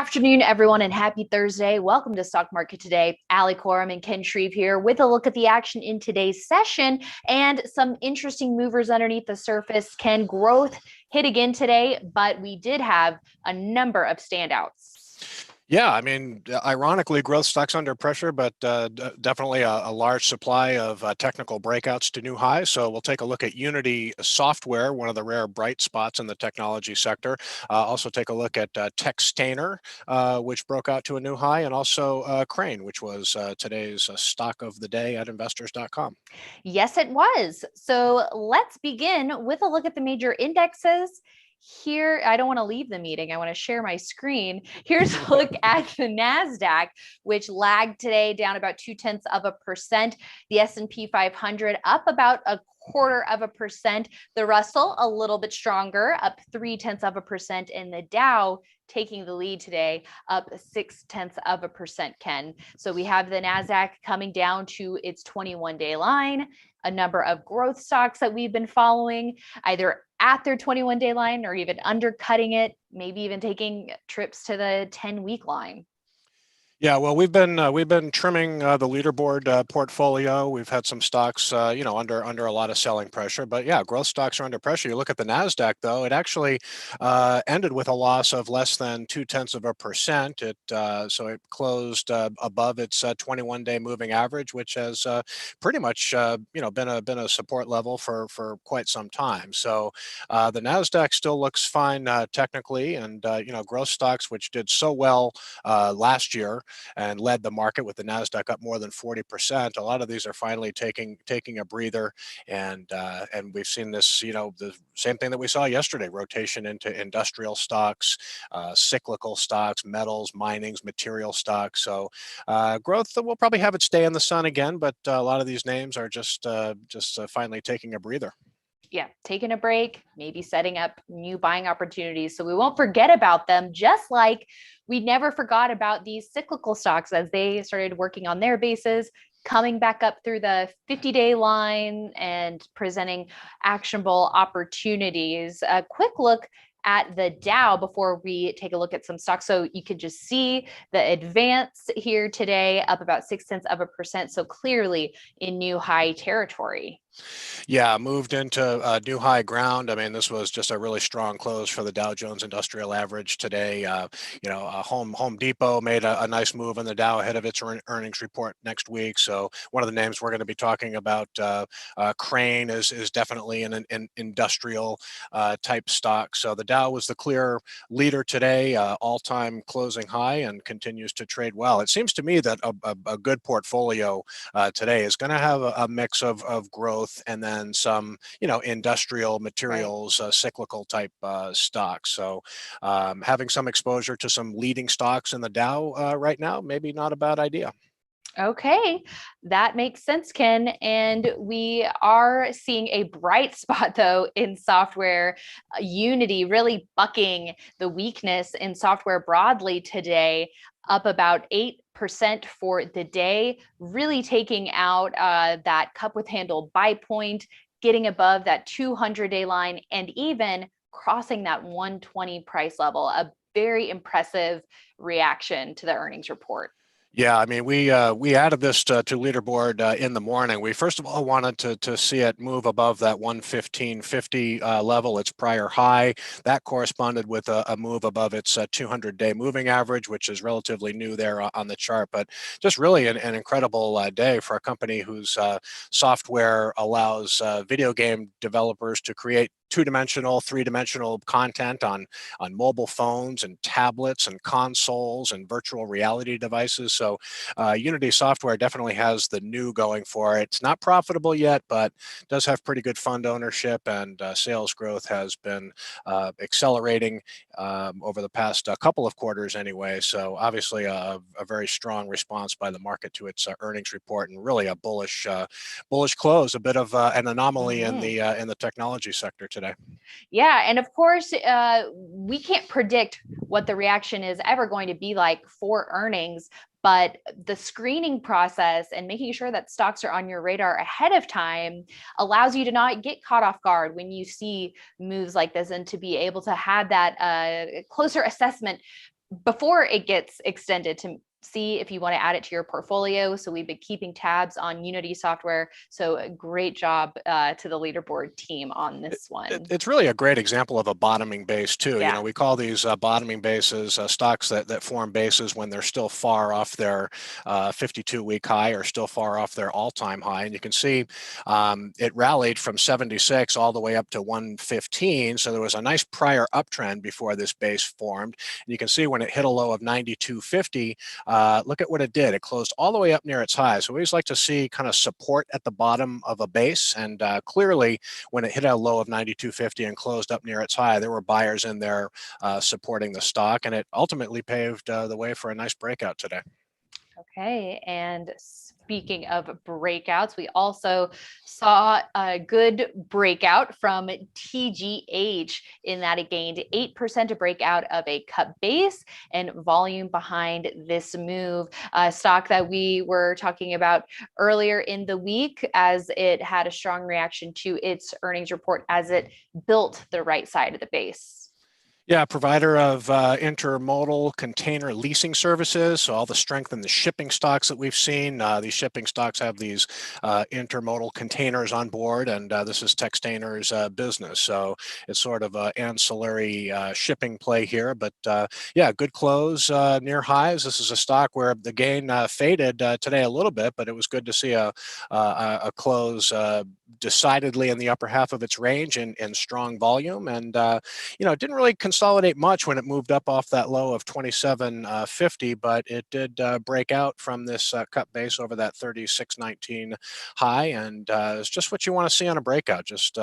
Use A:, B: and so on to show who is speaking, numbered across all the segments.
A: afternoon, everyone, and happy Thursday. Welcome to Stock Market Today. Ali Coram and Ken Shreve here with a look at the action in today's session and some interesting movers underneath the surface. Ken, growth hit again today, but we did have a number of standouts.
B: Yeah, I mean, ironically, growth stocks under pressure, but definitely a large supply of technical breakouts to new highs. So we'll take a look at Unity Software, one of the rare bright spots in the technology sector. Also take a look at Textainer, which broke out to a new high, and also Crane, which was today's stock of the day at investors.com.
A: Yes, it was. So let's begin with a look at the major indexes. Here, I don't want to leave the meeting. I want to share my screen. Here's a look at the NASDAQ, which lagged today down about 0.2%. The S&P 500 up about 0.25%. The Russell a little bit stronger, up 0.3%. And the Dow taking the lead today, up 0.6%, Ken. So we have the NASDAQ coming down to its 21-day line. A number of growth stocks that we've been following, either at their 21-day line or even undercutting it, maybe even taking trips to the 10-week line.
B: Yeah, well, we've been trimming the leaderboard portfolio. We've had some stocks, under a lot of selling pressure. But yeah, growth stocks are under pressure. You look at the Nasdaq, though; it actually ended with a loss of less than 0.2%. So it closed above its 21-day moving average, which has pretty much been a support level for quite some time. So the Nasdaq still looks fine technically, and growth stocks, which did so well last year and led the market with the Nasdaq up more than 40%. A lot of these are finally taking a breather, and we've seen this, the same thing that we saw yesterday: rotation into industrial stocks, cyclical stocks, metals, minings, material stocks. So growth, we'll probably have it stay in the sun again, but a lot of these names are just finally taking a breather.
A: Yeah, taking a break, maybe setting up new buying opportunities. So we won't forget about them, just like we never forgot about these cyclical stocks as they started working on their bases, coming back up through the 50-day line and presenting actionable opportunities. A quick look at the Dow before we take a look at some stocks. So you could just see the advance here today up about 0.6%. So clearly in new high territory.
B: Yeah, moved into new high ground. I mean, this was just a really strong close for the Dow Jones Industrial Average today. Home Depot made a nice move in the Dow ahead of its earnings report next week. So one of the names we're going to be talking about, Crane, is definitely an industrial type stock. So the Dow was the clear leader today, all-time closing high, and continues to trade well. It seems to me that a good portfolio today is going to have a mix of growth and then some, industrial materials, right, cyclical type stocks. So having some exposure to some leading stocks in the Dow right now, maybe not a bad idea.
A: Okay, that makes sense, Ken. And we are seeing a bright spot, though, in software. Unity really bucking the weakness in software broadly today, up about 8% for the day, really taking out that cup with handle buy point, getting above that 200-day line, and even crossing that 120 price level. A very impressive reaction to the earnings report.
B: Yeah, I mean, we added this to leaderboard in the morning. We first of all wanted to see it move above that 115.50 level, its prior high. That corresponded with a move above its 200-day moving average, which is relatively new there on the chart. But just really an incredible day for a company whose software allows video game developers to create two-dimensional, three-dimensional content on mobile phones and tablets and consoles and virtual reality devices. So Unity Software definitely has the new going for it. It's not profitable yet, but does have pretty good fund ownership, and sales growth has been accelerating over the past couple of quarters anyway. So obviously a very strong response by the market to its earnings report, and really a bullish close, a bit of an anomaly in the technology sector today.
A: Yeah, and of course, we can't predict what the reaction is ever going to be like for earnings, but the screening process and making sure that stocks are on your radar ahead of time allows you to not get caught off guard when you see moves like this, and to be able to have that closer assessment before it gets extended to see if you want to add it to your portfolio. So we've been keeping tabs on Unity software. So a great job to the leaderboard team on this one.
B: It's really a great example of a bottoming base too.
A: Yeah.
B: We call these bottoming bases stocks that form bases when they're still far off their 52-week high or still far off their all-time high. And you can see it rallied from 76 all the way up to 115. So there was a nice prior uptrend before this base formed. And you can see when it hit a low of 92.50, look at what it did. It closed all the way up near its high. So we always like to see kind of support at the bottom of a base. And clearly, when it hit a low of 92.50 and closed up near its high, there were buyers in there supporting the stock. And it ultimately paved the way for a nice breakout today.
A: Okay, and speaking of breakouts, we also saw a good breakout from TGH in that it gained 8% to break out of a cut base and volume behind this move. A stock that we were talking about earlier in the week as it had a strong reaction to its earnings report as it built the right side of the base.
B: Yeah, provider of intermodal container leasing services. So all the strength in the shipping stocks that we've seen. These shipping stocks have these intermodal containers on board, and this is Textainer's business. So it's sort of an ancillary shipping play here. But yeah, good close near highs. This is a stock where the gain faded today a little bit, but it was good to see a close decidedly in the upper half of its range and strong volume. And it didn't really consolidate much when it moved up off that low of 27.50, but it did break out from this cut base over that 36.19 high, and it's just what you want to see on a breakout. Just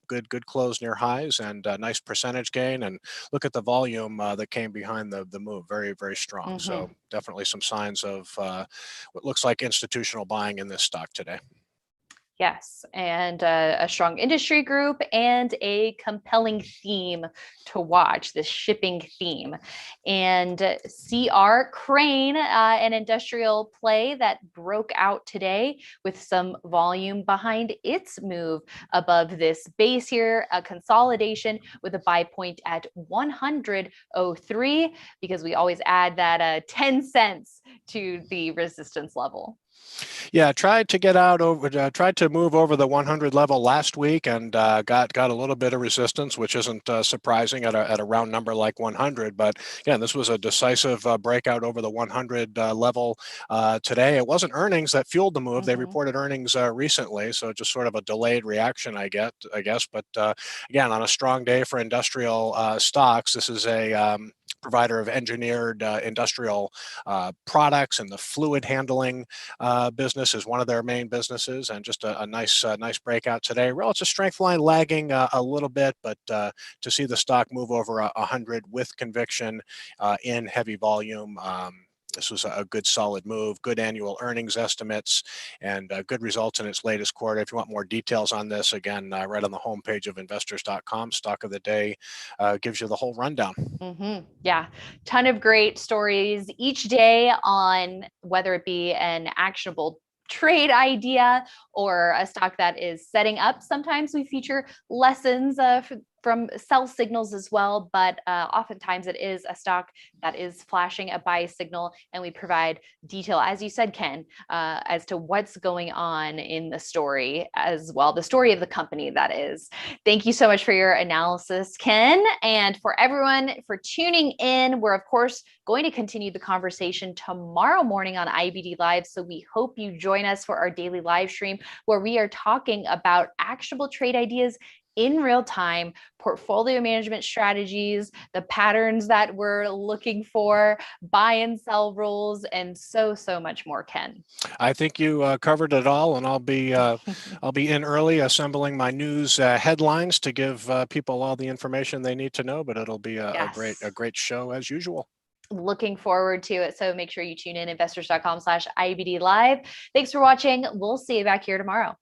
B: good close near highs and nice percentage gain. And look at the volume that came behind the move, very, very strong.
A: Mm-hmm.
B: So definitely some signs of what looks like institutional buying in this stock today.
A: Yes, and a strong industry group and a compelling theme to watch, the shipping theme. And CR Crane, an industrial play that broke out today with some volume behind its move above this base here, a consolidation with a buy point at 100.03, because we always add that 10 cents to the resistance level.
B: Yeah, tried to move over the 100 level last week and got a little bit of resistance, which isn't surprising at a round number like 100. But again, this was a decisive breakout over the 100 level today. It wasn't earnings that fueled the move. They reported earnings recently, so just sort of a delayed reaction, I guess. But again, on a strong day for industrial stocks, this is a provider of engineered industrial products, and the fluid handling business is one of their main businesses, and just a nice breakout today. Relative strength line lagging a little bit, but to see the stock move over 100 with conviction in heavy volume. This was a good solid move, good annual earnings estimates, and good results in its latest quarter. If you want more details on this, again, right on the homepage of investors.com, stock of the day gives you the whole rundown.
A: Yeah, ton of great stories each day on whether it be an actionable trade idea or a stock that is setting up. Sometimes we feature lessons from sell signals as well, but oftentimes it is a stock that is flashing a buy signal, and we provide detail, as you said, Ken, as to what's going on in the story as well, the story of the company, that is. Thank you so much for your analysis, Ken, and for everyone for tuning in. We're, of course, going to continue the conversation tomorrow morning on IBD Live, so we hope you join us for our daily live stream where we are talking about actionable trade ideas in real time, portfolio management strategies, the patterns that we're looking for, buy and sell rules, and so much more, Ken.
B: I think you covered it all, and I'll be in early assembling my news headlines to give people all the information they need to know. But it'll be a great show as usual.
A: Looking forward to it. So make sure you tune in investors.com/IBD Live. Thanks for watching. We'll see you back here tomorrow.